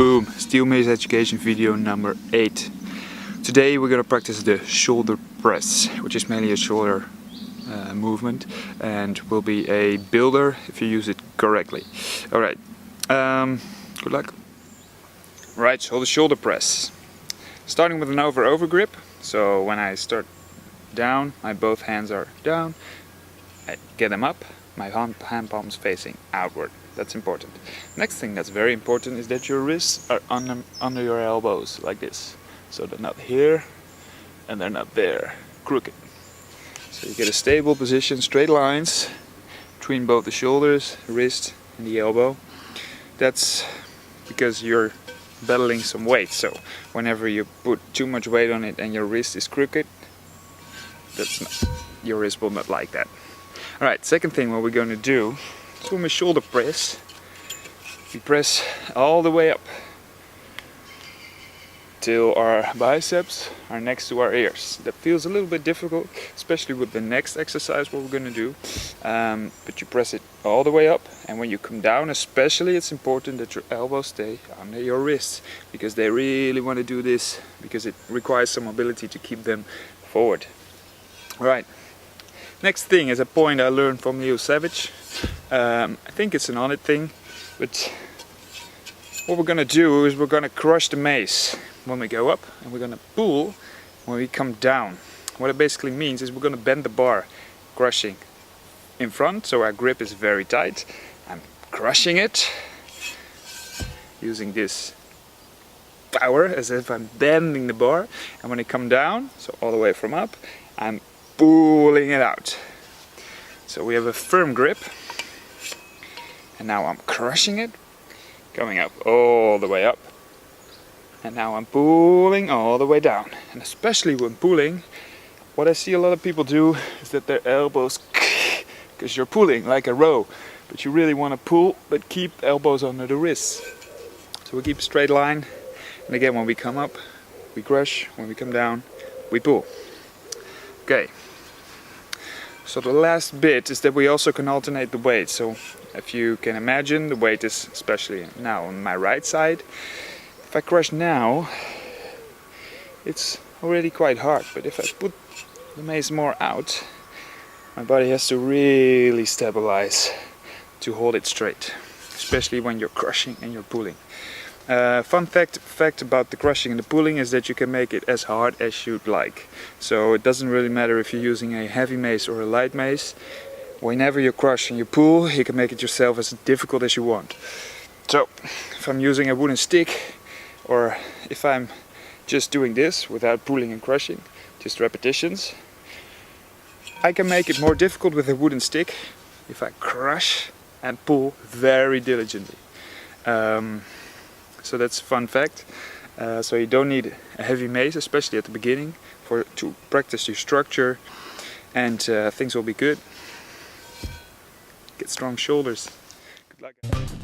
Boom! Steel Mace education video number 8. Today we're gonna practice the shoulder press, which is mainly a shoulder movement and will be a builder if you use it correctly. Alright, good luck. Right, so the shoulder press. Starting with an over grip, so when I start down, my both hands are down, I get them up, my hand palms facing outward. That's important. Next thing that's very important is that your wrists are under your elbows, like this. So they're not here and they're not there, crooked. So you get a stable position, straight lines between both the shoulders, wrist and the elbow. That's because you're battling some weight. So whenever you put too much weight on it and your wrist is crooked, your wrist will not like that. Alright, second thing what we're going to do, so with shoulder press, we press all the way up till our biceps are next to our ears. That feels a little bit difficult, especially with the next exercise what we're going to do. But you press it all the way up, and when you come down especially, it's important that your elbows stay under your wrists, because they really want to do this, because it requires some mobility to keep them forward. Alright, next thing is a point I learned from Leo Savage. I think it's an honest thing, but what we're gonna do is we're gonna crush the mace when we go up, and we're gonna pull when we come down. What it basically means is we're gonna bend the bar, crushing in front, so our grip is very tight. I'm crushing it using this power as if I'm bending the bar, and when I come down, so all the way from up, I'm pulling it out. So we have a firm grip, and now I'm crushing it, coming up all the way up, and now I'm pulling all the way down. And especially when pulling, what I see a lot of people do is that their elbows, because you're pulling like a row, but you really want to pull but keep elbows under the wrists. So we keep a straight line, and again when we come up we crush, when we come down we pull. Okay, so the last bit is that we also can alternate the weight. So if you can imagine, the weight is especially now on my right side. If I crush now, it's already quite hard, but if I put the mace more out, my body has to really stabilize to hold it straight, especially when you're crushing and you're pulling. Fun fact about the crushing and the pulling is that you can make it as hard as you'd like. So it doesn't really matter if you're using a heavy mace or a light mace. Whenever you crush and you pull, you can make it yourself as difficult as you want. So if I'm using a wooden stick, or if I'm just doing this without pulling and crushing, just repetitions, I can make it more difficult with a wooden stick if I crush and pull very diligently. So that's a fun fact. So you don't need a heavy mace, especially at the beginning, to practice your structure, and things will be good. Get strong shoulders. Good luck.